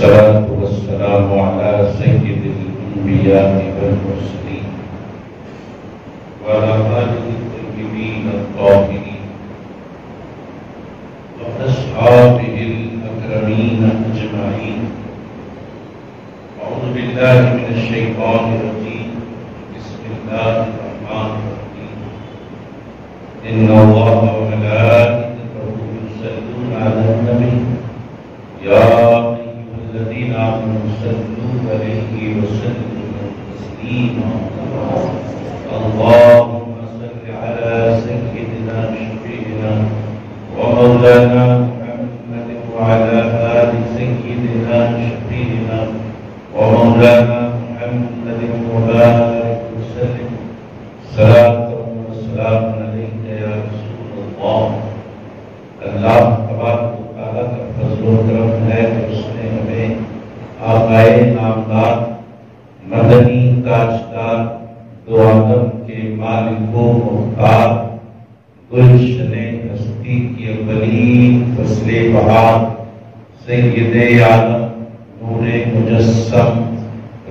والصلاة والسلام على سيد الأنبياء والمرسلين وعلى آله الطيبين الطاهرين وأصحابه الأكرمين أجمعين. أعوذ بالله من الشيطان الرجيم. بسم الله الرحمن الرحيم. إن الله وملائكته يصلون على النبي يا أيها الذين آمنوا صلوا عليه وسلموا تسليما. اللهم صل على سيدنا شفيعنا ومولانا محمد وعلى آل سيدنا شفيعنا ومولانا محمد وبارك وسلم. صلاة وسلام عليك يا رسول الله. اللہ تبارک و تعالیٰ کا فضل و کرم ہے کہ اس نے ہمیں آقائے نامدار مدنی تاجدار دو عالم کے مالک و مختار گلشن ہستی کی اولین فصل بہار سید عالم نور مجسم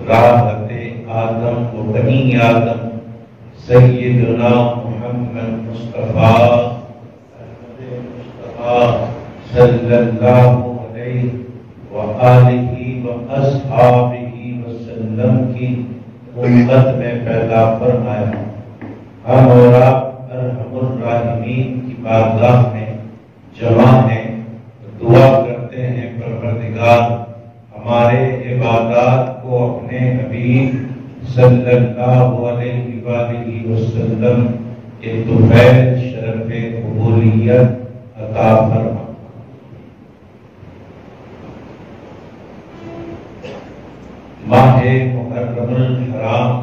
راحت آدم و بنی آدم سیدنا محمد مصطفیٰ صلی اللہ علیہ وآلہ وأصحابہ وسلم کی امت میں پیدا فرمایا. ہم اور آپ ارحم الراحمین کی بارگاہ میں جمع ہیں. دعا کرتے ہیں پروردگار ہمارے عبادات کو اپنے حبیب صلی اللہ علیہ وآلہ وسلم کے طفیل شرف قبولیت عطا فرما. ماہ محرم الحرام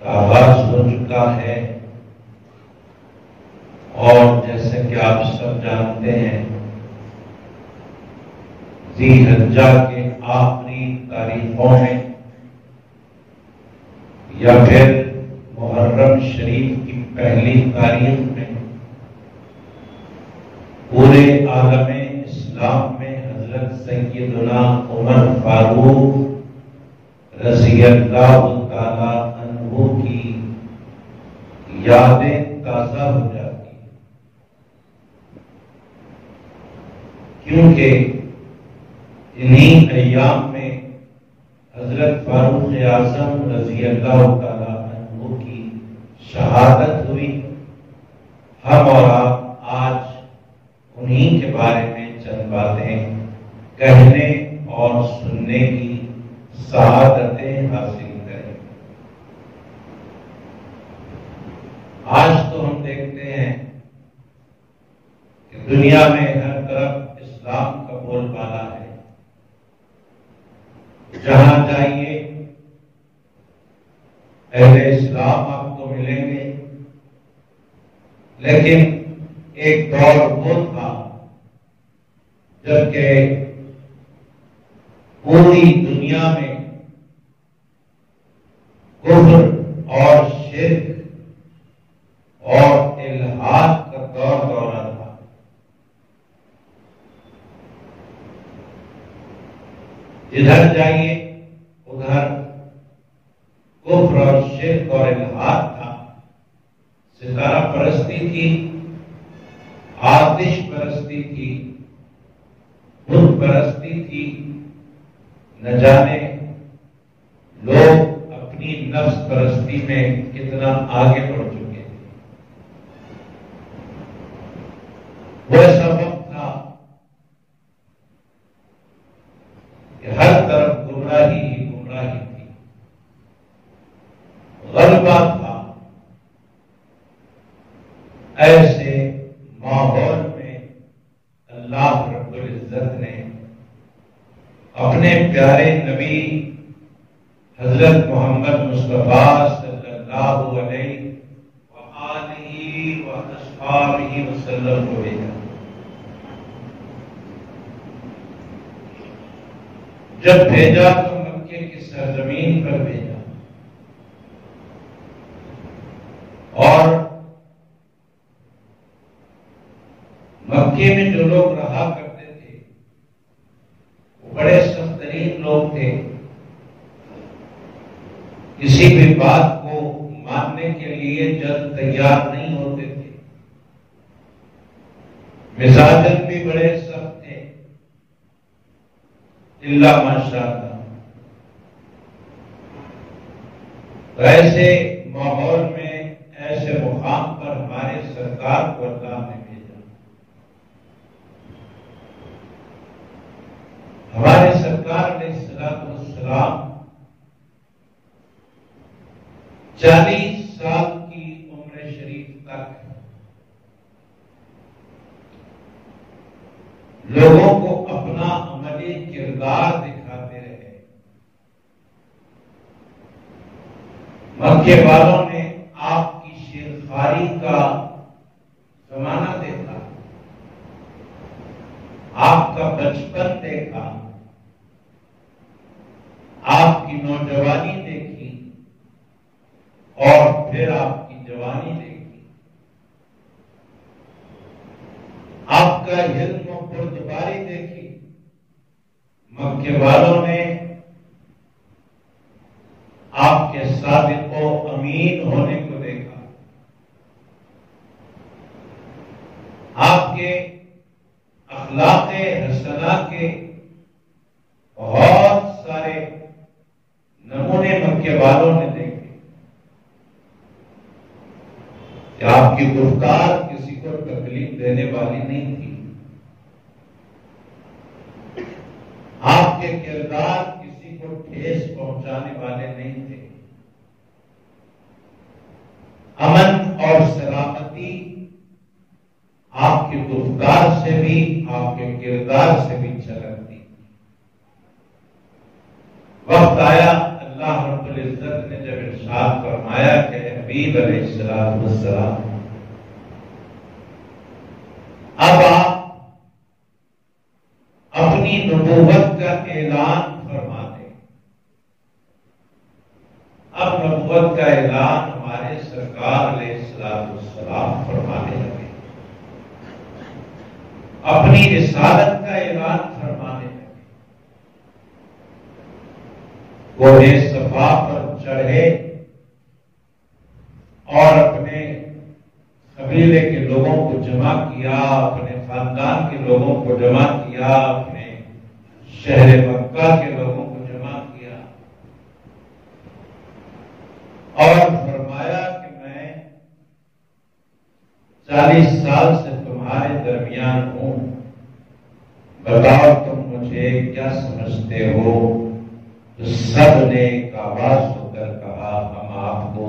کا آغاز ہو چکا ہے اور جیسے کہ آپ سب جانتے ہیں ذی الحجہ کے آخری تاریخوں میں یا پھر محرم شریف کی پہلی تاریخ میں پورے عالم اسلام میں حضرت سیدنا عمر فاروق رضی اللہ تعالی عنہ کی یادیں تازہ ہو جاتی ہیں، کیونکہ انہی ایام میں حضرت فاروق اعظم رضی اللہ تعالی عنہ کی شہادت ہوئی. ہم اور آپ آج انہی کے بارے میں چند باتیں کہنے اور سننے کی سعادتیں حاصل کریں. آج تو ہم دیکھتے ہیں کہ دنیا میں ہر طرف اسلام کا بول بالا ہے. جہاں جائیے اہل اسلام آپ کو ملیں گے، لیکن ایک دور وہ تھا جبکہ پوری دنیا میں کفر اور شرک اور الحاد کا دورہ تھا. جدھر جائیے ادھر کفر اور شرک اور الحاد تھا. ستارہ پرستی تھی، آتش پرستی تھی، بت پرستی تھی. نہ جانے لوگ اپنی نفس پرستی میں کتنا آگے بڑھ چکے تھے. وہ ایسا وقت تھا کہ ہر طرف گمراہی ہی گمراہی تھی، غلبہ تھا. ایسے ماحول میں اللہ رب العزت نے اپنے پیارے نبی حضرت محمد مصطفیٰ صلی اللہ علیہ وآلہ وأصحابہ وسلم کو بھیجا. جب بھیجا تو مکے کی سرزمین پر بھیجا اور مکے میں جو لوگ رہا کرتے تھے لوگ تھے، کسی بھی بات کو ماننے کے لیے جلد تیار نہیں ہوتے تھے، مزاجن بھی بڑے سخت تھے، اللہ ماشاءاللہ۔ ایسے ماحول میں، ایسے مقام پر ہمارے سرکار کو اللہ نے بھیجا۔ ہمارے سرکار علیہ السلام 40 سال کی عمر شریف تک لوگوں کو اپنا عملی کردار دکھاتے رہے۔ مکے والوں نے آپ کی شیرخواری کا زمانہ دیکھا، آپ کا بچپن دیکھا، آپ کی نوجوانی دیکھی، اور پھر آپ کی جوانی دیکھی، آپ کا علم و بردباری دیکھی۔ مکے والوں نے آپ کے صادق و امین ہونے کو دیکھا، آپ کے اخلاق حسنہ کے بہت سارے نمونے مکے والوں نے دیکھے کہ آپ کی گفتار کسی کو تکلیف دینے والی نہیں تھی، آپ کے کردار کسی کو ٹھیس پہنچانے والے نہیں تھے۔ امن اور سلامتی آپ کی گفتار سے بھی، آپ کے کردار سے بھی چھلکتی۔ وقت آیا، اللہ رب العزت نے جب ارشاد فرمایا کہ حبیب علیہ السلام اب آپ اپنی نبوت کا اعلان فرما دیں۔ اب نبوت کا اعلان ہمارے سرکار علیہ السلام فرمانے لگے، اپنی رسالت کا اعلان فرمانے لگے۔ کوہ صفا پر چڑھے اور اپنے قبیلے کے لوگوں کو جمع کیا، اپنے خاندان کے لوگوں کو جمع کیا، اپنے شہر مکہ کے لوگوں کو جمع کیا، اور فرمایا کہ میں 40 سال سے تمہارے درمیان ہوں، بتاؤ تم مجھے کیا سمجھتے ہو؟ تو سب نے ایک آواز ہو کر کہا، ہم آپ کو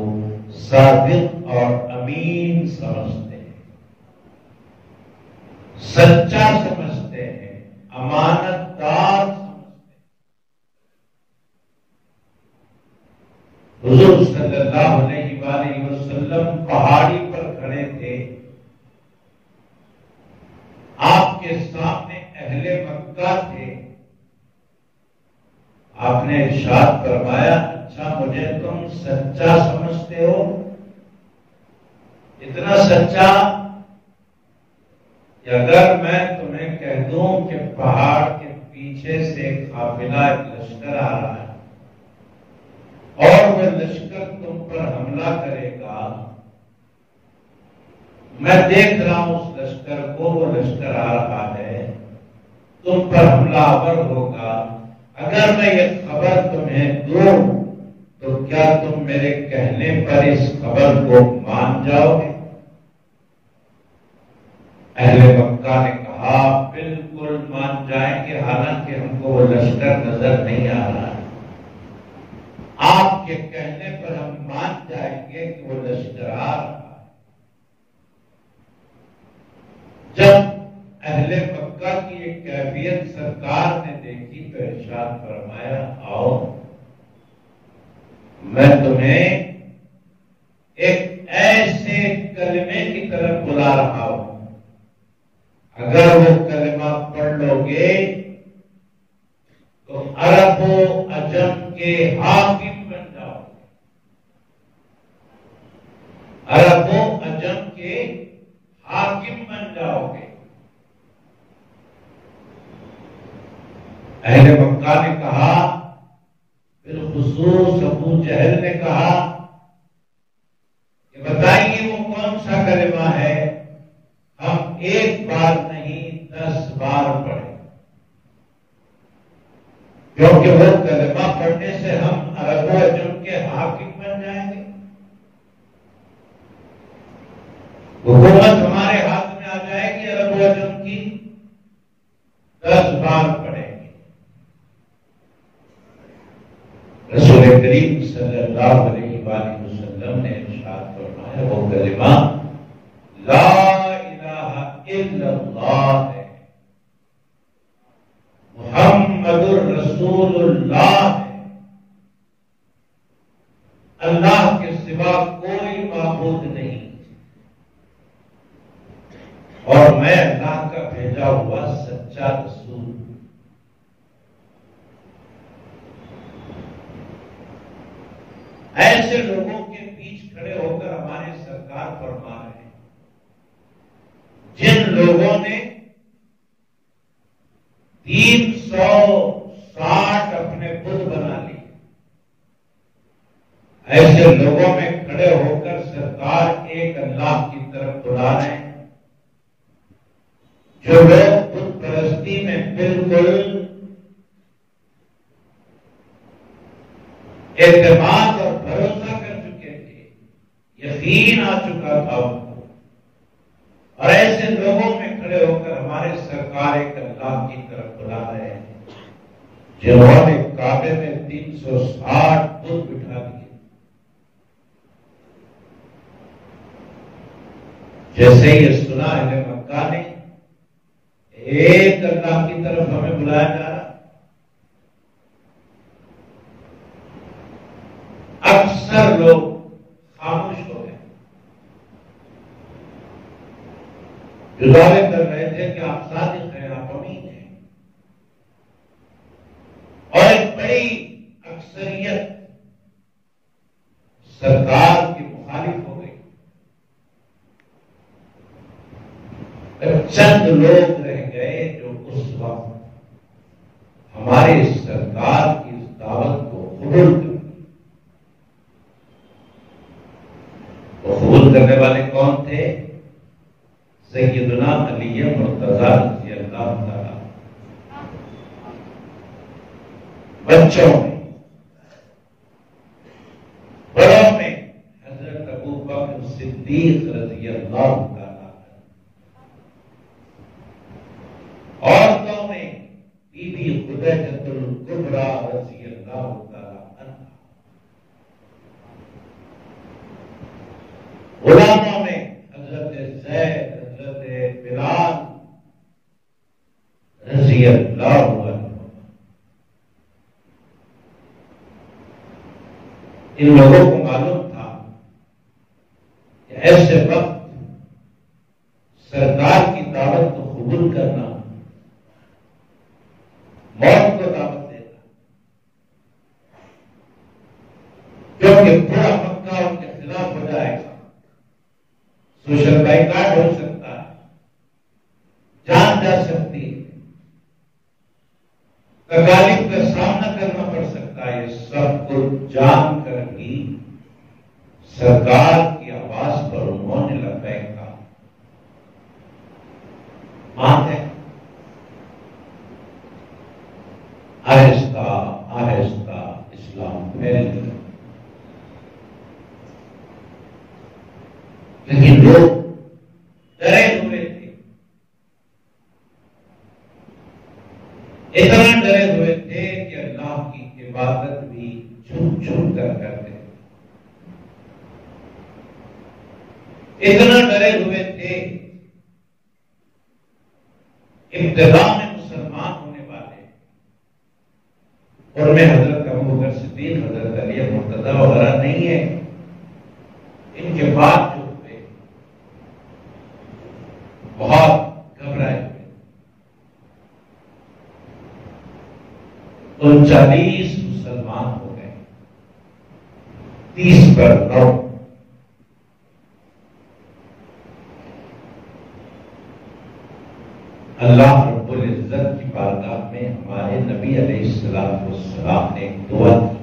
صادق اور امین سمجھتے ہیں، سچا سمجھتے ہیں، امانت دار سمجھتے ہیں۔ حضور صلی اللہ علیہ وآلہ وسلم پہاڑی پر کھڑے تھے، آپ کے سامنے اہل مکہ تھے، آپ نے ارشاد فرمایا، اچھا مجھے تم سچا سمجھتے ہو؟ اتنا سچا کہ اگر میں تمہیں کہہ دوں کہ پہاڑ کے پیچھے سے ایک قافلہ، ایک لشکر آ رہا ہے اور وہ لشکر تم پر حملہ کرے گا، میں دیکھ رہا ہوں اس لشکر کو، وہ لشکر آ رہا ہے، تم پر حملہ آور ہوگا، اگر میں یہ خبر تمہیں دوں تو کیا تم میرے کہنے پر اس خبر کو مان جاؤ گے؟ اہل مکہ نے کہا بالکل مان جائیں گے، حالانکہ ہم کو وہ لشکر نظر نہیں آ رہا ہے، آپ کے کہنے پر ہم مان جائیں گے کہ وہ لشکر آ رہا ہے۔ جب اہل مکہ کی ایک کیفیت سرکار نے دیکھی تو ارشاد فرمایا، آؤ میں تمہیں ایک ایسے کلمے کی طرف بلا رہا ہوں، اگر وہ کلمہ پڑھ لو گے تو عرب و عجم کے حاکم بن جاؤ گے، عرب و عجم کے حاکم بن جاؤ گے۔ اہل مکہ نے کہا حضرت نے کہا کہ بتائیے وہ کون سا کلمہ ہے ہم ایک بار نہیں 10 بار پڑھیں، کیونکہ وہ کلمہ پڑھنے سے ہم عرب و عجم کے حاکم بن جائیں گے، حکومت ہمارے ہاتھ میں آ جائے گی عرب و عجم کی، 10 بار پڑھیں گے۔ رسول کریم صلی اللہ علیہ وآلہ وسلم نے ارشاد فرمایا وہ کلمہ لا الہ الا اللہ ہے، محمد الرسول اللہ ہے، اللہ کے سوا کوئی معبود نہیں اور میں اللہ کا بھیجا ہوا سچا رسول ہوں۔ ایسے لوگوں کے بیچ کھڑے ہو کر ہمارے سرکار فرما رہے ہیں جن لوگوں نے 360 اپنے بت بنا لی، ایسے لوگوں میں کھڑے ہو کر سرکار ایک اللہ کی طرف بلا رہے ہیں۔ جو لوگ بت پرستی میں بالکل اعتماد اور بھروسہ کر چکے تھے، یقین آ چکا تھا ان کو، اور ایسے لوگوں میں کھڑے ہو کر ہمارے سرکار ایک اللہ کی طرف بلا رہے ہیں جنہوں نے کعبے میں 360 بت بٹھا دیے۔ جیسے یہ سنا اہل مکہ نے ایک اللہ کی طرف ہمیں بلایا جا رہا، اکثر لوگ خاموش ہو گئے، جو دعوے کر رہے تھے کہ آپ صادق ہیں، آپ امین ہیں، اور ایک بڑی اکثریت سرکار کی مخالف ہو گئی۔ چند لوگ رہ گئے جو اس وقت ہمارے سرکار کی اس دعوت کو قبول کر، وہ قبول کرنے والے کون تھے؟ سیدنا علی مرتضیٰ رضی اللہ تعالیٰ، بچوں میں، بڑوں میں حضرت ابو بکر صدیق رضی اللہ تعالیٰ، عورتوں میں بی بی خدیجہ الکبریٰ رضی اللہ تعالیٰ عنہا، غلاموں میں حضرت زید، حضرت بلال رضی اللہ عنہ۔ ان لوگوں کو معلوم تھا کہ ایسے وقت سرکار کی دعوت کو قبول کرنا موت کو دعوت دینا، کیونکہ پورا مکہ ان کے خلاف ہو جائے گا، سوشل بائیکاٹ ہو سکتا ہے، جان جا سکتی ہے، تکالیف کا سامنا کرنا پڑ سکتا ہے۔ یہ سب کچھ جان کر بھی سرکار کی آواز پر انہوں نے لبیک کہا۔ مانتے آہستہ آہستہ اسلام پھیل گیا، لیکن لوگ ڈرے ہوئے تھے، اتنا ڈرے ہوئے تھے کہ اللہ کی عبادت بھی چھپ چھپ کر کرتے، اتنا ڈرے ہوئے تھے ابتدا میں مسلمان ہونے والے، اور میں حضرت ابو بکر صدیق، حضرت علی مرتضیٰ وغیرہ نہیں ہے، ان کے بعد جو ہوئے بہت گھبرائے ہوئے، 39 مسلمان ہو گئے، 30 پر 9۔ اللہ رب العزت کی بارگاہ میں ہمارے نبی علیہ السلام نے ایک دعا کی،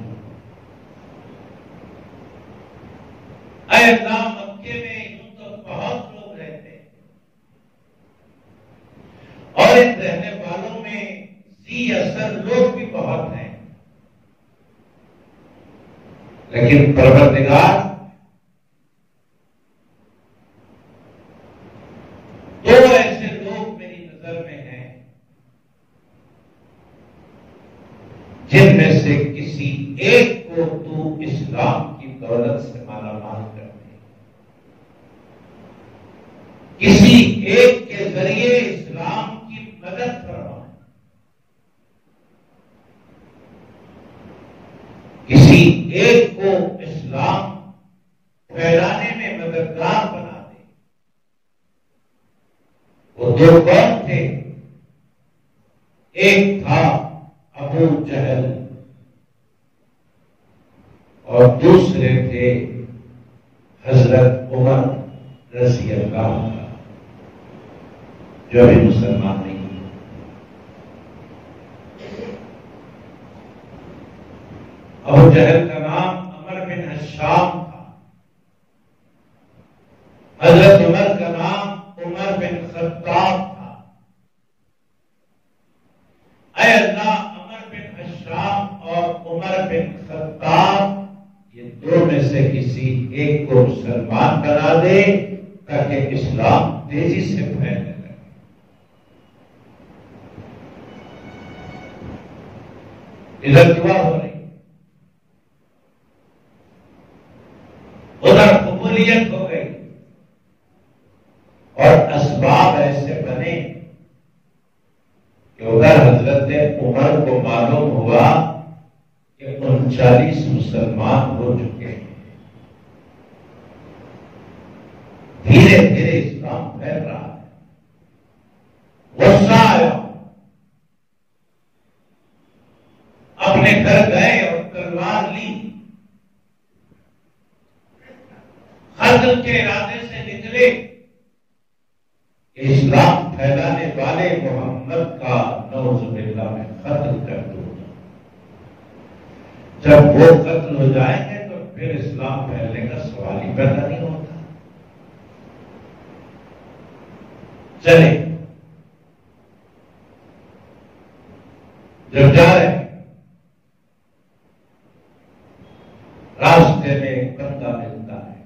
اے اللہ مکے میں یوں تو بہت لوگ رہتے ہیں اور ان رہنے والوں میں ذی اثر لوگ بھی بہت ہیں، لیکن پروردگار دو ایسے لوگ میری نظر میں ہیں جن میں سے کسی ایک کو تو اسلام کی دولت سے مالا مال کر دے، کسی ایک کے ذریعے اسلام کی مدد فرما، کسی ایک کو اسلام پھیلانے میں مددگار بنا دے۔ وہ دو کون تھے؟ ایک تھا ابو جہل اور دوسرے تھے حضرت عمر رضی اللہ عنہ، جو ابھی مسلمان نہیں ہیں۔ ابو جہل کا نام عمر بن ہشام تھا، حضرت عمر کا نام عمر بن خطاب تھا۔ اے اللہ عمر بن ہشام اور عمر بن خطاب یہ دو میں سے کسی ایک کو مسلمان بنا دے تاکہ اسلام تیزی سے پھیلنے لگے۔ ادھر دعا ہو رہی، ادھر قبولیت ہو گئی، اور اسباب ایسے بنے کہ ادھر حضرت عمر کو معلوم ہوا کہ 39 مسلمان ہو چکے ہیں، دھیرے دھیرے اسلام پھیل رہا ہے۔ غصہ آیا، اپنے گھر گئے اور تلوار لی، قتل کے ارادے سے نکلے، اسلام پھیلانے والے محمد کا نعوذ باللہ میں قتل کر دو۔ جب وہ قتل ہو جائیں گے تو پھر اسلام پھیلنے کا سوال ہی پیدا نہیں ہوتا۔ چلے جب جا رہے راستے میں ایک بندہ ملتا ہے،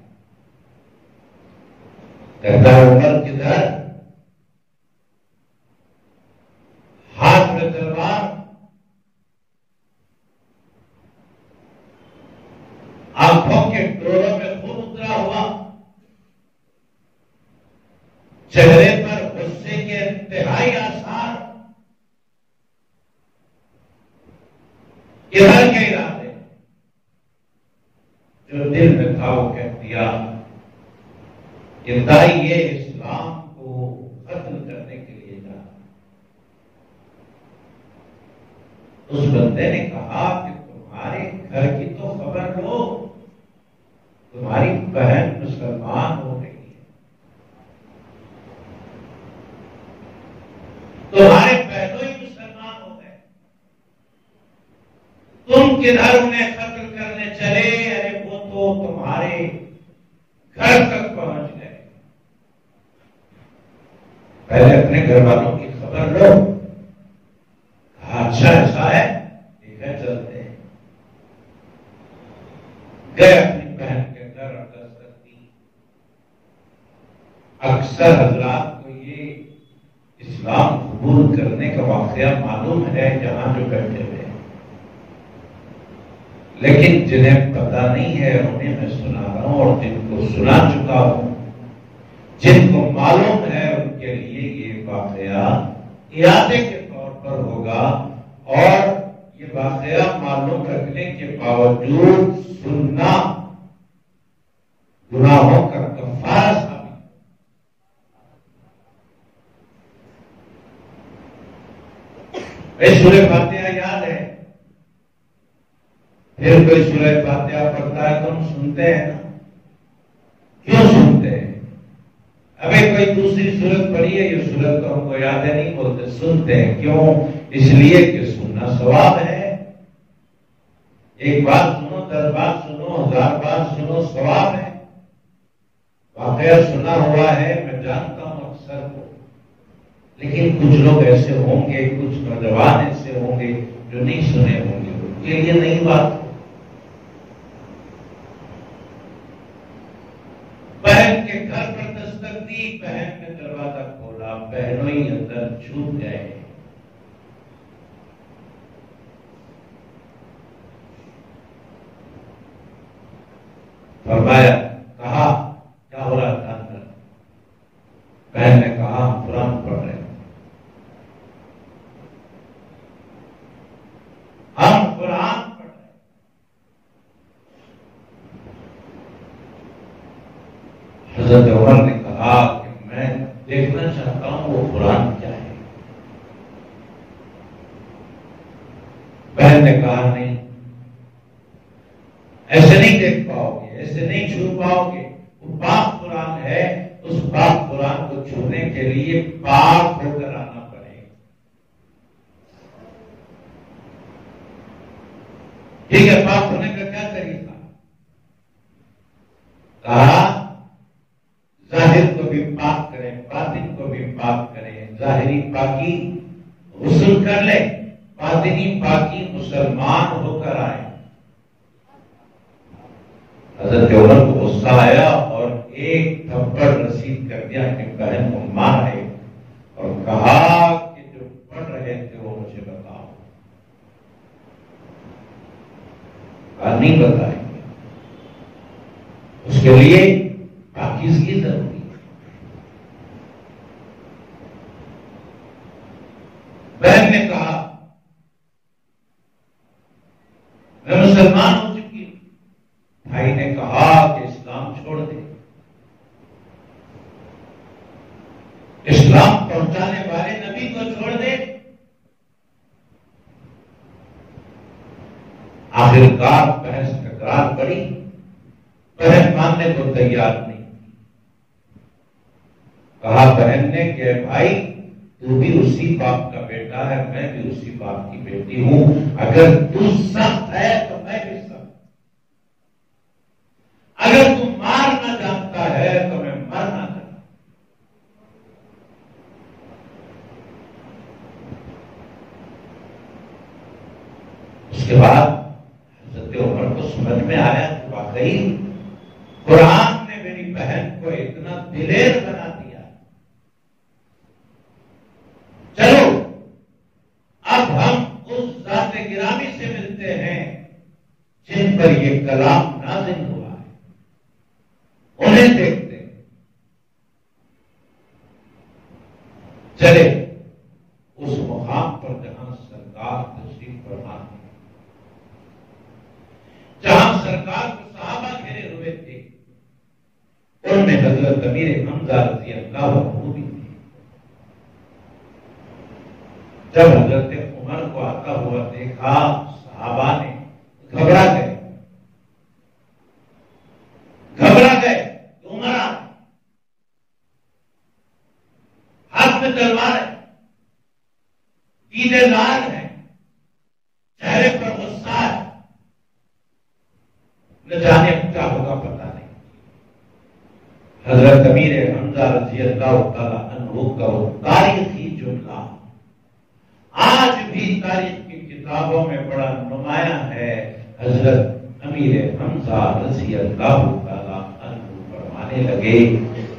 کہتا ہے عمر کدھر؟ ہاتھ میں تلوار، آنکھوں کے ڈوروں میں خون اترا ہوا، چہرے پر غصے کے انتہائی آثار، کدھر کے ارادے؟ جو دل میں تھا وہ کہہ دیا کہ دائی یہ اسلام کو ختم کرنے کے لیے جا۔ اس بندے نے کہا کہ تمہارے گھر کی تو خبر لو، تمہاری بہن مسلمان ہو گئی ہے، تمہارے بہنوں ہی مسلمان ہو گئے، تم کدھر انہیں قتل کرنے چلے؟ ارے وہ تو تمہارے گھر تک پہنچ گئے، پہلے اپنے گھر والوں کی خبر لو۔ اچھا ایسا ہے، ٹھیک ہے چلتے ہیں۔ گئے اپنی بہن کے گھر اور دستک دی۔ اکثر حضرات کو یہ اسلام قبول کرنے کا واقعہ معلوم ہے جہاں جو بیٹھے ہوئے، لیکن جنہیں پتہ نہیں ہے انہیں میں سنا رہا ہوں، اور جن کو سنا چکا ہوں، جن کو معلوم ہے ان کے لیے یہ واقعہ اعادے کے طور پر ہوگا، اور یہ واقعہ معلوم رکھنے کے باوجود سننا گناہوں کا کفارہ ثابت۔ سورہ فاتحہ یاد ہے؟ پھر کوئی سورہ فاتحہ پڑھتا ہے تو ہم سنتے ہیں نا، کیوں سنتے ہیں؟ ابھی کوئی دوسری سورت پڑھی ہے، یہ سورت تو ہم کو یاد ہے نہیں بولتے، سنتے ہیں کیوں؟ اس لیے کہ سننا ثواب ہے۔ ایک بات سنو، 10 بار سنو، 1000 بار سنو، ثواب ہے۔ واقعہ سنا ہوا ہے، میں جانتا ہوں اکثر کو، لیکن کچھ لوگ ایسے ہوں گے، کچھ نوجوان ایسے ہوں گے جو نہیں سنے ہوں گے، ان کے لیے نئی بات۔ بہن کے گھر پر دستک دی، بہن نے دروازہ کھولا، بہنوں ہی اندر چھوٹ گئے۔ فرمایا، کہا کیا ہو رہا تھا اندر؟ بہن نے کہا ہم قرآن پڑھ رہے ہیں، ہم قرآن پڑھ رہے ہیں۔ حضرت عمر نے کہا کہ میں دیکھنا چاہتا ہوں وہ قرآن کیا ہے۔ بہن نے کہا نہیں، ایسے نہیں دیکھ پاؤ گے، ایسے نہیں چھو پاؤ گے، وہ پاک قرآن ہے، اس پاک قرآن کو چھونے کے لیے پاک ہو کر آنا پڑے گا۔ ٹھیک ہے، پاک ہونے کا کیا طریقہ؟ کہا ظاہر کو بھی پاک کریں، باطن کو بھی پاک کریں۔ ظاہری پاکی غسل کر لیں، باطنی پاکی مسلمان ہو کر آئے۔ حضرت عمر کو غصہ آیا اور ایک تھپڑ رسید کر دیا کہ بہن کو مارے، اور کہا کہ جو پڑھ رہے تھے وہ مجھے بتاؤ۔ کہا نہیں بتائیں گے، اس کے لیے پاکیزگی ضروری ہے۔ بہن نے کہا میں مسلمان ہو چکی ہوں۔ بھائی نے کہا کہ اسلام چھوڑ دے، اسلام پہنچانے والے نبی کو چھوڑ دے۔ آخرکار بحث ٹکرار پڑی، بہن ماننے کو تیار نہیں۔ کہا بہن نے کہ بھائی تو بھی اسی باپ کا بیٹا ہے، میں بھی اسی باپ کی بیٹی ہوں، اگر تو سخت ہے تو میں بھی سخت، اگر تو مارنا جانتا ہے تو میں مرنا جانتا۔ اس کے بعد حضرت عمر کو سمجھ میں آیا کہ واقعی قرآن نے میری بہن کو اتنا دلیر بنا دیا۔ چلو اب ہم اس ذات گرامی سے ملتے ہیں جن پر یہ کلام نازل ہوا ہے، انہیں دیکھتے ہیں۔ چلے اس مقام پر جہاں سرکار تشریف فرما ہے، جہاں سرکار کو صحابہ گھیرے ہوئے تھے، ان میں حضرت امیر حمزہ رضی اللہ عنہ بھی تھے۔ جب حضرت عمر کو آتا ہوا دیکھا، صحابہ نے گھبرا گئے، عمر ہاتھ میں تلوار ہے، دیدے لال ہے، چہرے پر غصہ ہے، نہ جانے کیا ہوگا پتہ نہیں۔ حضرت امیر حمزہ رضی اللہ تعالیٰ عنہ کا وہ تاریخی جملہ آج بھی تاریخ کی کتابوں میں بڑا نمایاں ہے۔ حضرت امیر حمزہ رضی اللہ تعالیٰ عنہ فرمانے لگے،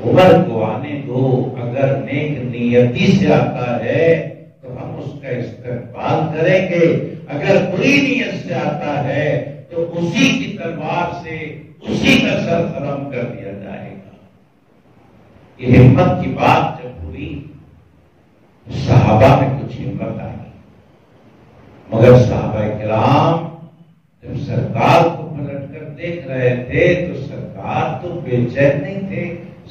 عمر کو آنے دو، اگر نیک نیتی سے آتا ہے تو ہم اس کا استقبال کریں گے، اگر بری نیت سے آتا ہے تو اسی کی تلوار سے اسی کا سر قلم کر دیا جائے گا۔ یہ ہمت کی بات جب ہوئی، صحابہ میں کچھ ہمت آئی، مگر صحابہ کرام جب سرکار کو پلٹ کر دیکھ رہے تھے تو سرکار تو بے چین نہیں تھے،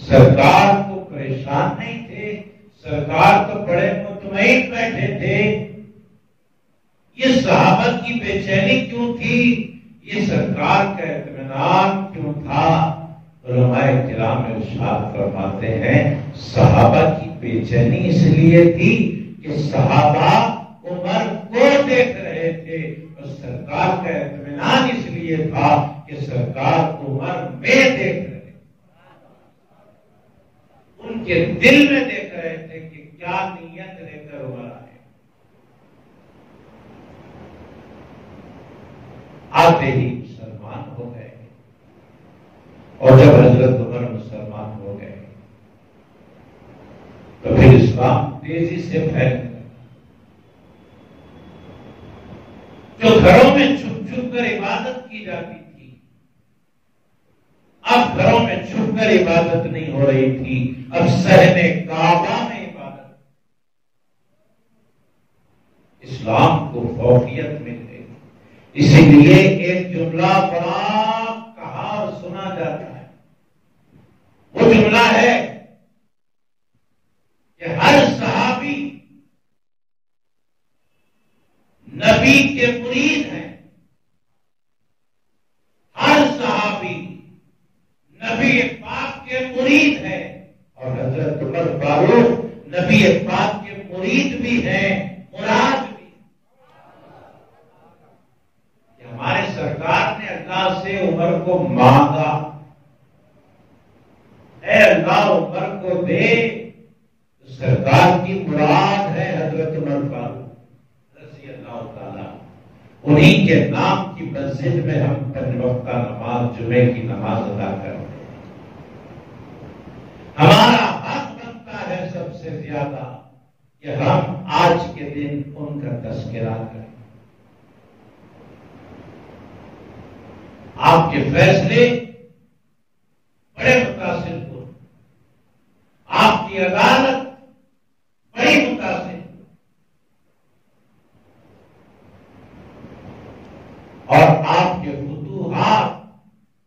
سرکار تو پریشان نہیں تھے، سرکار تو بڑے مطمئن بیٹھے تھے۔ یہ صحابہ کی بے چینی کیوں تھی؟ یہ سرکار کا اطمینان کیوں تھا؟ علماء کرام ارشاد فرماتے ہیں صحابہ کی بے چینی اس لیے تھی کہ صحابہ عمر کو دیکھ رہے تھے، اور سرکار کا اطمینان اس لیے تھا کہ سرکار عمر میں دیکھ رہے تھے۔ ان کے دل میں دیکھ رہے تھے کہ کیا نیت لے کر عمر آئے. آتے ہی مسلمان ہو گئے. اور جب حضرت عمر مسلمان ہو گئے تو پھر اسلام تیزی سے پھیل گیا. جو گھروں میں چھپ چھپ کر عبادت کی جاتی تھی، اب گھروں میں چھپ کر عبادت نہیں ہو رہی تھی، اب صحن کعبہ میں عبادت. اسلام کو فوقیت مل گئی. اسی لیے ایک جملہ بڑا کہا اور سنا جاتا ہے. وہ جملہ ہے کہ ہر صحابی نبی کے مرید ہیں. ہر صحابی نبی پاک کے مرید ہیں. اور حضرت عمر فاروق نبی پاک کے مرید بھی ہیں، مراد بھی. کہ ہمارے سرکار نے اللہ سے عمر کو مانگا، اے اللہ عمر کو دے. سرکار کی مراد ہے حضرت عمر فاروق رضی اللہ تعالیٰ. انہی کے نام کی مسجد میں ہم 5 وقتہ نماز، جمعے کی نماز ادا کرتے ہیں. ہمارا حق بنتا ہے سب سے زیادہ کہ ہم آج کے دن ان کا تذکرہ کریں. آپ کے فیصلے بڑے متاثر کن، آپ کی عدالت بڑی متاثر کن، اور آپ کے فتوحات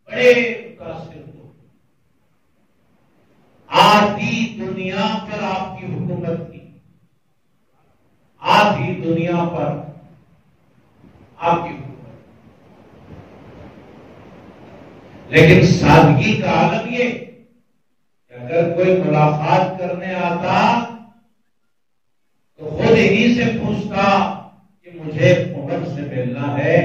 بڑے متاثر کن. آدھی دنیا پر آپ کی حکومت کی، آدھی دنیا پر آپ کی حکومت. لیکن سادگی کا عالم یہ کہ اگر کوئی ملاقات کرنے آتا تو خود انہی سے پوچھتا کہ مجھے عمر سے ملنا ہے،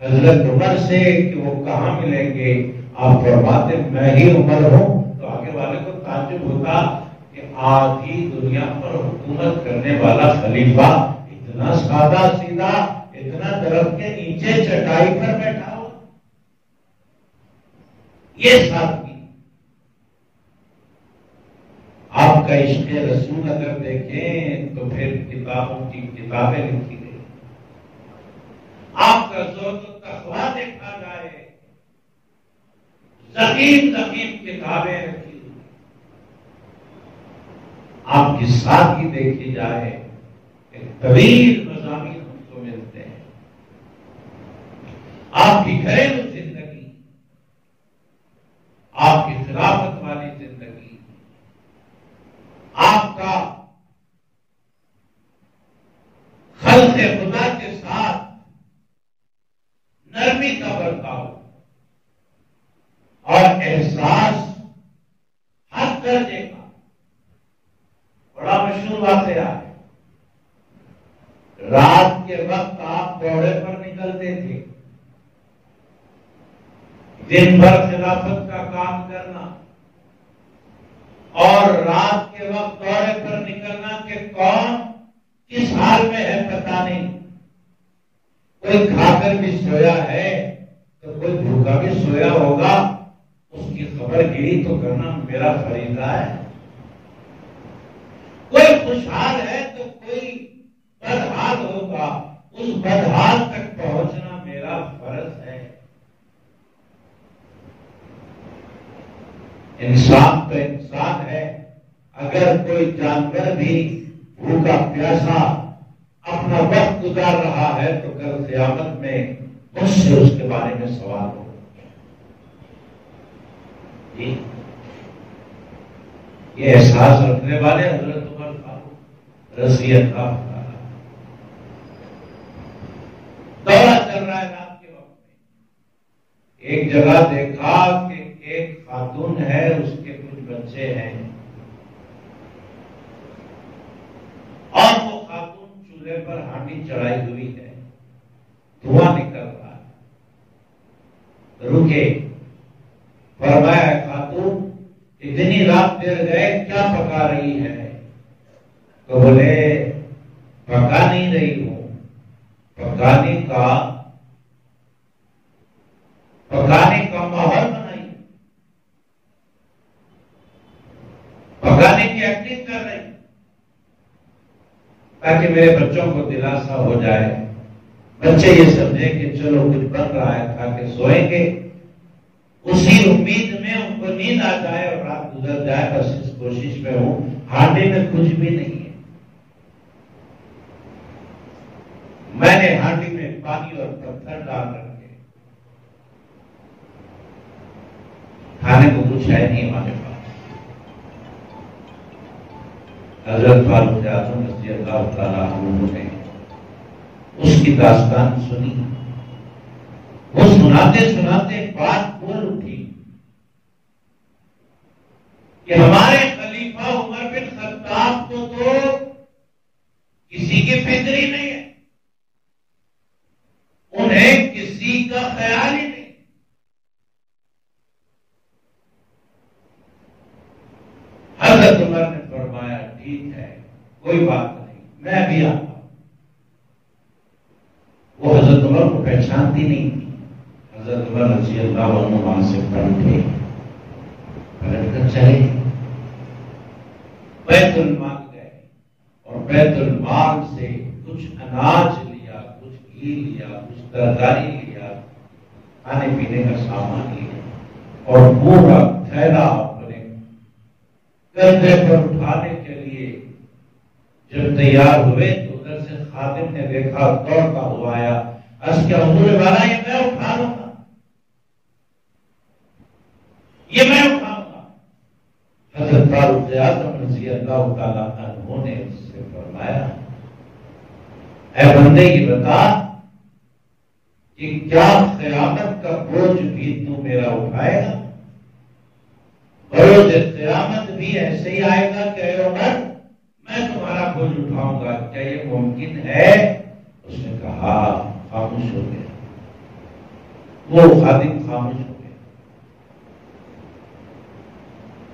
حضرت عمر سے، کہ وہ کہاں ملیں گے. آپ فرماتے میں ہی عمر ہوں. تو آگے والے کو تعجب ہوتا کہ آدھی دنیا پر حکومت کرنے والا خلیفہ اتنا سادہ سیدھا، اتنا درخت کے نیچے چٹائی پر بیٹھا ہو. یہ سادگی. آپ کا عشق رسول اگر دیکھیں تو پھر کتابوں کی کتابیں لکھی گئی. آپ کا زہد و تقویٰ دیکھا جائے، زخیم زخیم کتابیں رکھی ہوئی. آپ کی سادگی دیکھی جائے، ایک طویل مضامین ہم کو ملتے ہیں. آپ کی گھریلو زندگی، آپ کی خلافت والی زندگی، آپ کا خلق خدا کے ساتھ نرمی کا برتاؤ اور احساس ہر درجے کا. بڑا مشہور واقعہ ہے. رات کے وقت آپ گھوڑے پر نکلتے تھے، دن بھر خلافت کا کام کرنا، اور رات کے وقت دورے پر نکلنا کہ کون کس حال میں ہے پتہ نہیں. کوئی کھا کر بھی سویا ہے تو کوئی بھوکا بھی سویا ہوگا. اس کی خبر گیری تو کرنا میرا فریضہ ہے. کوئی خوشحال ہے تو کوئی بدحال ہوگا، اس بدحال تک پہنچنا میرا فرض ہے. انسان تو انسان ہے. اگر کوئی جانور بھی بھوکا پیاسا اپنا وقت گزار رہا ہے تو کل قیامت میں مجھ سے اس کے بارے میں سوال ہوگا. یہ احساس رکھنے والے حضرت عمر فاروق رضی اللہ تعالی. دورہ چل رہا ہے رات کے وقت میں. ایک جگہ دیکھا کہ ایک خاتون ہے، اس کے کچھ بچے ہیں، اور وہ خاتون چولہے پر ہانڈی چڑھائی ہوئی ہے، دھواں نکل رہا ہے. رکے، فرمایا خاتون اتنی رات آپ پھر گئے کیا پکا رہی ہے؟ تو بولے پکا نہیں رہی ہوں، پکانے کا ماحول بنائی، پکانے کی ایکٹنگ کر رہی تاکہ میرے بچوں کو دلاسا ہو جائے، بچے یہ سمجھے کہ چلو کچھ بن رہا ہے، کھا کے سوئیں گے، اسی امید میں ان کو نیند آ جائے اور رات گزر جائے، بس اس کوشش میں ہوں۔ ہانڈی میں کچھ بھی نہیں ہے، میں نے ہانڈی میں پانی اور پتھر ڈال رکھے، کھانے کو کچھ ہے نہیں ہمارے پاس۔ حضرت فاروق اعظم رضی اللہ تعالیٰ عنہ نے اس کی داستان سنی، وہ سناتے سناتے بات بول اٹھی کہ ہمارے خلیفہ عمر بن خطاب کو تو کسی کی فکر ہی نہیں ہے، انہیں کسی کا خیال ہی نہیں۔ حضرت عمر نے فرمایا ٹھیک ہے، کوئی بات نہیں، میں بھی آتا ہوں۔ وہ حضرت عمر کو پہچانتی نہیں تھی۔ حضرت عمر رضی اللہ عنہ وہاں سے پلٹے، پلٹ کر چلے بیت المال گئے اور بیت المال سے کچھ اناج لیا، کچھ گھی لیا، کچھ ترکاری لیا، کھانے پینے کا سامان لیا اور پورا تھیلا اپنے کندھے پر اٹھانے کے لیے جب تیار ہوئے تو ادھر سے خادم نے دیکھا، دوڑتا ہوا آیا، عرض کیا حضور والا یہ میں اٹھا لوں گا، یہ میں اٹھاؤں گا۔ حضرت فاروق اعظم رضی اللہ تعالیٰ عنہ نے اس سے فرمایا اے بندے یہ بتا کہ کیا قیامت کا بوجھ بھی تو میرا اٹھائے گا؟ بروز قیامت بھی ایسے ہی آئے گا کہ اے عمر میں تمہارا بوجھ اٹھاؤں گا، کیا یہ ممکن ہے؟ اس نے کہا، خاموش ہو گیا، وہ خادم خاموش ہو گیا۔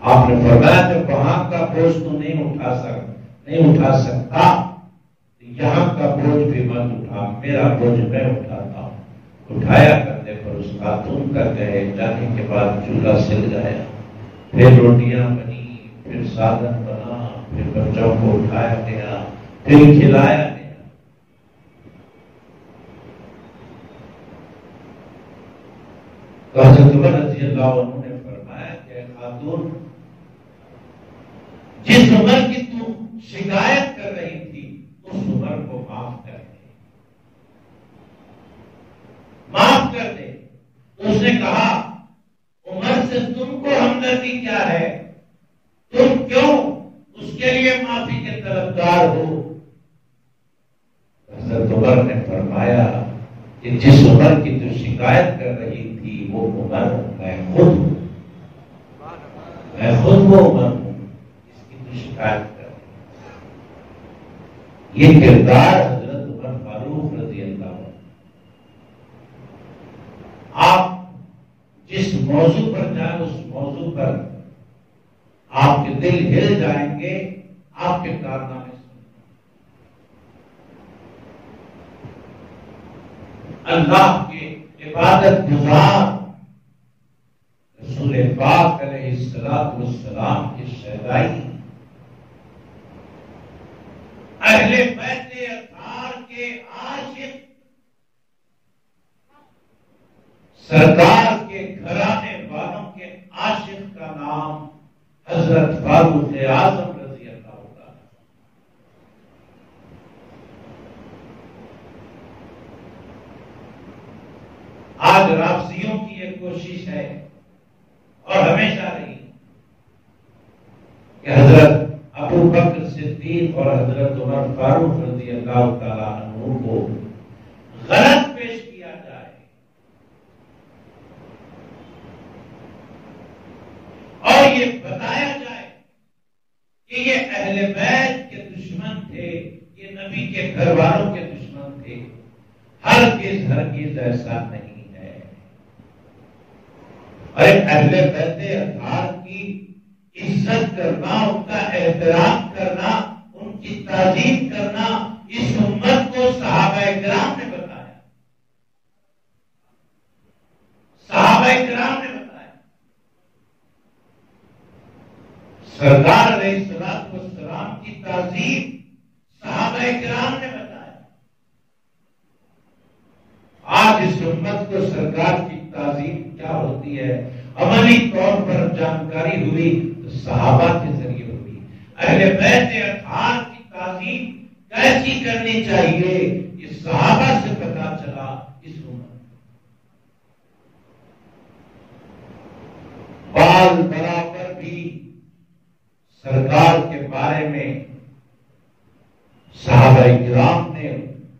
آپ نے فرمایا جب وہاں کا بوجھ تو نہیں اٹھا سکتا، یہاں کا بوجھ بھی مت اٹھا، میرا بوجھ میں اٹھاتا ہوں۔ اٹھایا کرنے پر اس خاتون کا گئے، جانے کے بعد چولہا سل گیا، پھر روٹیاں بنی، پھر سالن بنا، پھر بچوں کو اٹھایا گیا، پھر کھلایا گیا۔ تو حضرت عمر رضی اللہ عنہ نے فرمایا کہ خاتون جس عمر کی تو شکایت کر رہی تھی اس عمر کو معاف کر دے، معاف کر دے۔ اس نے کہا عمر سے تم کو ہمدردی کیا ہے؟ تم کیوں اس کے لیے معافی کے طلبگار ہو؟ حضرت عمر نے فرمایا کہ جس عمر کی جو شکایت کر رہی تھی وہ عمر میں خود ہوں، میں خود وہ عمر ہوں جس کی تو شکایت کر رہی۔ یہ کردار حضرت عمر فاروق رضی اللہ عنہ۔ آپ جس موضوع پر جائیں اس موضوع پر آپ کے دل ہل جائیں گے، آپ کے کارنامے سن۔ اللہ کے عبادت گزار رسول پاک علیہ السلام کی شہدائی، اہل بیت اطہار کے عاشق، سرکار کے گھرانے والوں کے عاشق کا نام حضرت فاروق اعظم رضی اللہ تعالی۔ آج رافضیوں کی یہ کوشش ہے اور ہمیشہ رہی کہ حضرت ابو بکر صدیق اور حضرت عمر فاروق رضی اللہ تعالی عنہ کو غلط پیش کیا جائے اور یہ بتایا جائے کہ یہ اہل بیت کے دشمن تھے، یہ نبی کے گھر والوں کے دشمن تھے۔ ہرگز ایسا نہیں ہے۔ اور اہل بیت اطہار کی عزت کرنا، ان کا احترام کرنا، ان کی تعظیم کرنا، اس امت کو صحابہ کرام نے بتایا، صحابہ کرام نے بتایا، سرکار علیہ الصلوۃ والسلام کی تعظیم صحابہ کرام نے بتایا۔ آج اس امت کو سرکار کی تعظیم کیا ہوتی ہے عملی طور پر جانکاری ہوئی تو صحابہ کے ذریعے ہوئی۔ اہل بیت اطہار کی تعظیم کیسی کرنی چاہیے یہ صحابہ سے پتا چلا۔ اس امت بال برابر بھی سرکار کے بارے میں صحابہ کرام نے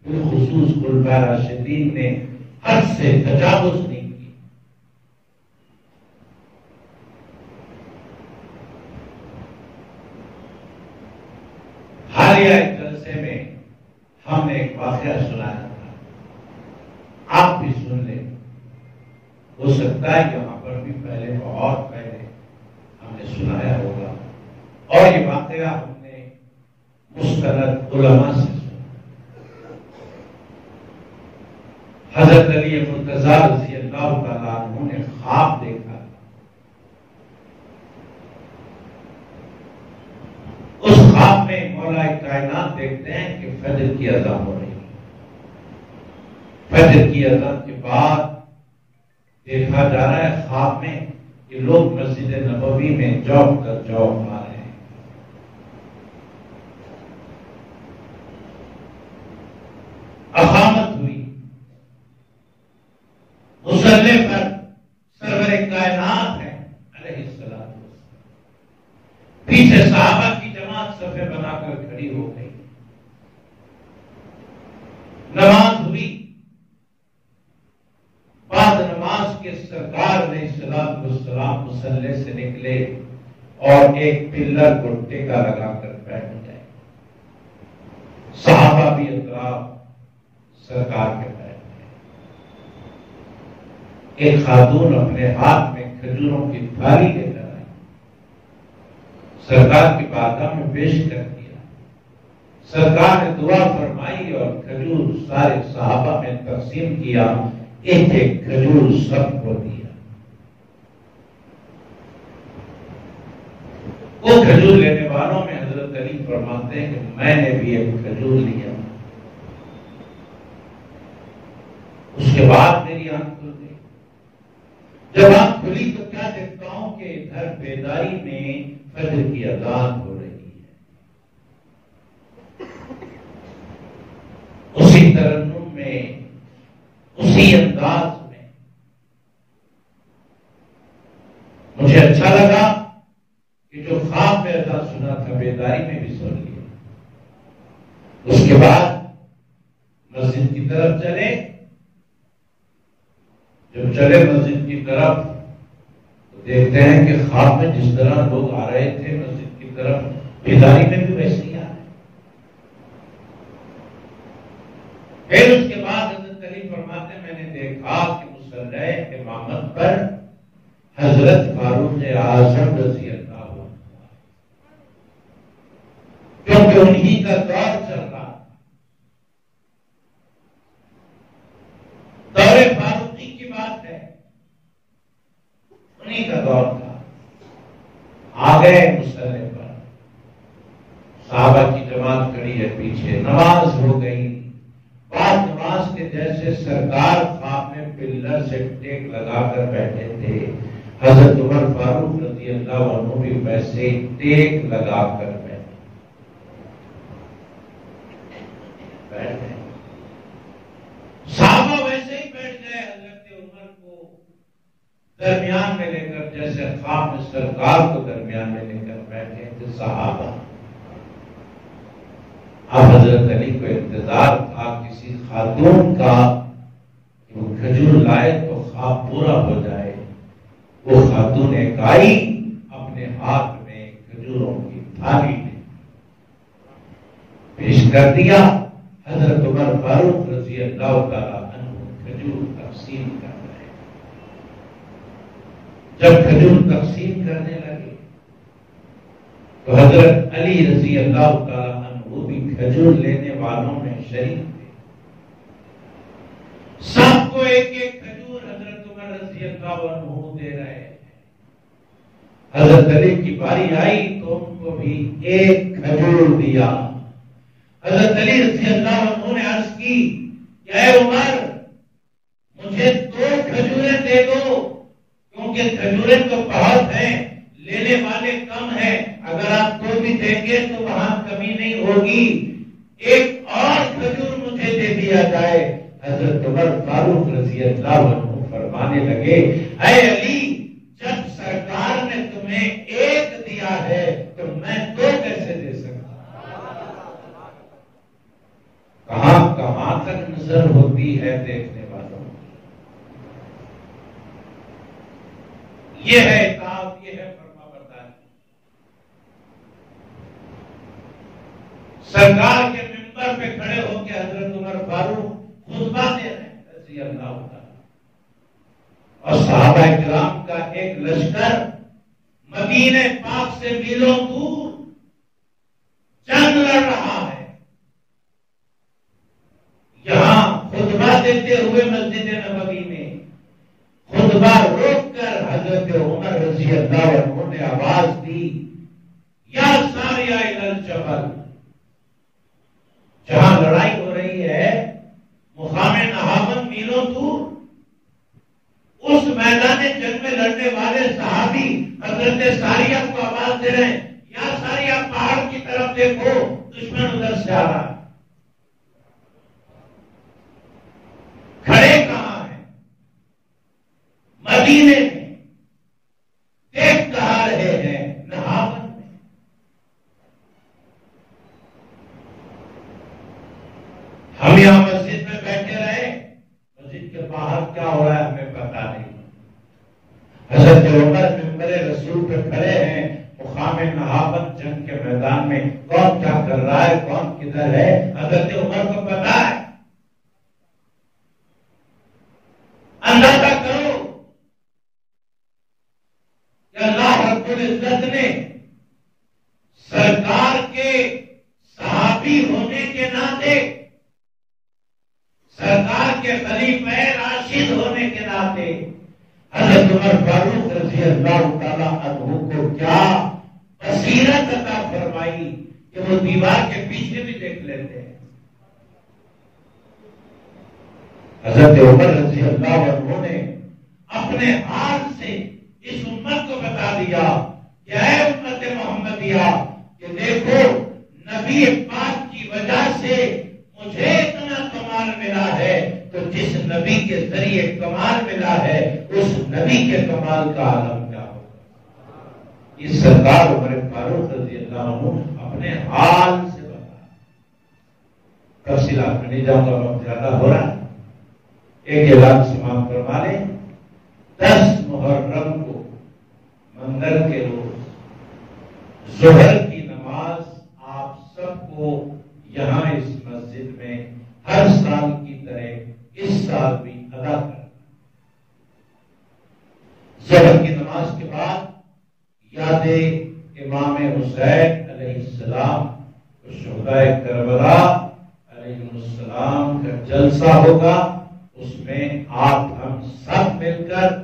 بالخصوص خلفائے راشدین نے حد سے تجاوز نہیں کی۔ حالیہ جلسے میں ہم نے ایک واقعہ سنایا تھا، آپ بھی سن لیں، ہو سکتا ہے یہاں پر بھی پہلے بہت پہلے ہم نے سنایا ہوگا، اور یہ واقعہ ہم نے مستند علماء سے سنا۔ حضرت علی مرتضیٰ رضی اللہ تعالیٰ عنہ نے خواب دیکھا، اس خواب میں مولا کائنات دیکھتے ہیں کہ فجر کی اذان ہو رہی ہے۔ فجر کی اذان کے بعد دیکھا جا رہا ہے خواب میں کہ لوگ مسجد نبوی میں جوق کر جوق آ رہے ہیں۔ اقامت ہوئی، مصلی پر سرور کائنات ہے علیہ السلام، پیچھے صحابہ کی جماعت صفے بنا کر کھڑی ہو گئی، نماز ہوئی۔ بعد نماز کے سرکار علیہ السلام مصلی سے نکلے اور ایک پلر کو ٹیکا لگا کر بیٹھ گئے، صحابہ بھی اطراف سرکار کے بیٹھ گئے۔ ایک خاتون اپنے ہاتھ میں کھجوروں کی تھالی لے کر آئی، سرکار کی بارگاہ میں پیش کر دیا، سرکار نے دعا فرمائی اور کھجور سارے صحابہ میں تقسیم کیا، ایک ایک کھجور سب کو دیا۔ وہ کھجور لینے والوں میں حضرت علی فرماتے ہیں کہ میں نے بھی ایک کھجور لیا، اس کے بعد میری آنکھ کھل گئی۔ جب آنکھ کھلی تو کیا دیکھتا ہوں کہ ادھر بیداری میں فجر کی اذان ہو رہی ہے، اسی ترنم میں، اسی انداز میں۔ مجھے اچھا لگا کہ جو خواب میں اذان سنا تھا بیداری میں بھی سن لیا۔ اس کے بعد مسجد کی طرف چلے، جب چلے مسجد کی طرف تو دیکھتے ہیں کہ خواب میں جس طرح لوگ آ رہے تھے مسجد کی طرف بیداری میں بھی ویسے ہی آ رہے۔ پھر اس کے بعد حضرت علی فرماتے ہیں میں نے دیکھا کہ مصلی امامت پر حضرت فاروق اعظم رضی اللہ عنہ، کیونکہ انہی کا دور چل رہا تھا، دور فاروقی کی بات ہے، انہی کا دور تھا۔ آ گئے مصلی پر، صحابہ کی جماعت کھڑی ہے پیچھے، نماز ہو گئی۔ بعد نماز کے جیسے سرکار خواب میں پلر سے ٹیک لگا کر بیٹھے تھے، حضرت عمر فاروق رضی اللہ عنہ بھی ویسے ٹیک لگا کر بیٹھے، صحابہ ویسے ہی بیٹھ گئے، حضرت عمر کو درمیان میں لے کر، جیسے خواب میں سرکار کو درمیان میں لے کر بیٹھے تھے صحابہ۔ اب حضرت علی کو انتظار تھا کسی خاتون کا کہ وہ کھجور لائے تو خواب پورا ہو جائے۔ وہ خاتون ایک آئی، اپنے ہاتھ میں کھجوروں کی تھالی نے پیش کر دیا۔ حضرت عمر فاروق رضی اللہ تعالیٰ عنہ کھجور تقسیم کر رہے، جب کھجور تقسیم کرنے لگے تو حضرت علی رضی اللہ تعالیٰ عنہ بھی کھجور لینے والوں میں شریک تھے. سب کو ایک ایک کھجور حضرت عمر رضی اللہ عنہ دے رہے ہیں. حضرت علی کی باری آئی تو ان کو بھی ایک کھجور دیا. حضرت علی رضی اللہ عنہ نے عرض کی کہ اے عمر مجھے 2 کھجوریں دے دو، کیونکہ کھجوریں تو بہت ہیں، لینے والے کم ہیں، اگر آپ 2 بھی دیں گے تو وہاں کمی نہیں ہوگی، ایک اور کھجور مجھے دے دیا جائے. حضرت عمر فاروق رضی اللہ عنہ فرمانے لگے اے علی جب سرکار نے تمہیں ایک دیا ہے تو میں 2 کیسے دے سکتا؟ کہاں کہاں تک نظر ہوتی ہے دیکھنے والوں. یہ ہے اطاعت، یہ ہے فرما برداری. سرکار کے منبر پہ کھڑے ہو کے حضرت عمر فاروق خطبہ دے رہے ہیں رضی اللہ عنہ، اور صحابہ کرام کا ایک لشکر مدینہ پاک سے میلوں دور جنگ لڑ رہا ہے. یہاں خطبہ دیتے ہوئے مسجد نبوی میں خطبہ روک کر حضرت عمر رضی اللہ عنہ نے آواز دی یا ساریہ الی الجبل. جہاں لڑائی ہو رہی ہے مقام نہاون میلوں دور، اس میدان جنگ میں لڑنے والے صحابی حضرت ساریہ کو آواز دے رہے ہیں یا ساریہ پہاڑ کی طرف دیکھو دشمن ادھر سے آ رہا ہے. کھڑے کہاں ہیں؟ مدینے میں. دیکھ کہاں رہے ہیں؟ نہاون میں. ہم یہاں مسجد میں بیٹھے رہے، مسجد کے باہر کیا ہو رہا ہے ہمیں پتا نہیں. حضرت عمر منبر رسول پہ کھڑے ہیں مقام نہاون جنگ کے میدان میں، کون کیا کر رہا ہے، کون کدھر ہے، حضرت عمر کو پتا ہے. اندازہ کرو کہ اللہ رب العزت نے سرکار کے صحابی ہونے کے ناطے، سرکار کے خلیفہ راشد ہونے کے ناطے حضرت عمر فاروق رضی اللہ تعالیٰ عنہ کو کیا بصیرت عطا فرمائی کہ وہ دیوار کے پیچھے بھی دیکھ لیتے ہیں. حضرت عمر رضی اللہ عنہ نے اپنے حال سے اس امت کو بتا دیا کہ اے امت محمدیہ کہ دیکھو نبی پاک کی وجہ سے مجھے اتنا کمال ملا ہے، تو جس نبی کے ذریعے کمال ملا ہے اس نبی کے کمال کا عالم کیا ہوگا. اس سرکار عمر فاروق رضی اللہ عنہ اپنے حال سے بتا. تفصیلات میں نہیں جاؤں گا، وقت زیادہ ہو رہا ہے. ایک اعلان سماعت فرما لیں. 10 محرم کو منگل کے روز ظہر کی نماز آپ سب کو یہاں اس مسجد میں ہر سال کی طرح اس سال بھی ادا کرنا. ظہر کی نماز کے بعد یاد امام حسین علیہ السلام شہداء کربلا علیہ السلام کا جلسہ ہوگا. اس میں آپ ہم سب مل کر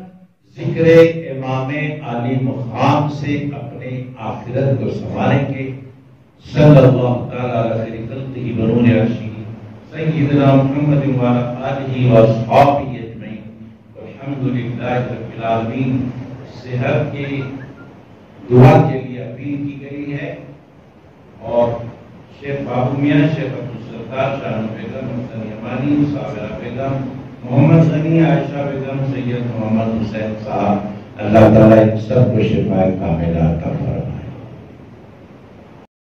ذکر امام علی مقام سے اپنے آخرت کو سنواریں گے. صلی اللہ تعالی علیہ خلقہ برون عرشہ سیدنا محمد وعلی آلہ واصحابہ اجمعین والحمد للہ رب العالمین. صحت کی دعا کے لیے اپیل کی گئی ہے اور شیخ بابو میاں، شیخ عبدالستار، شاہنو بیگم، حسن یمانی، صابرہ بیگم، محمد غنی، عائشہ بیگم، سید محمد حسین صاحب، اللہ تعالیٰ ان سب کو شفاء کاملہ عطا فرمائے.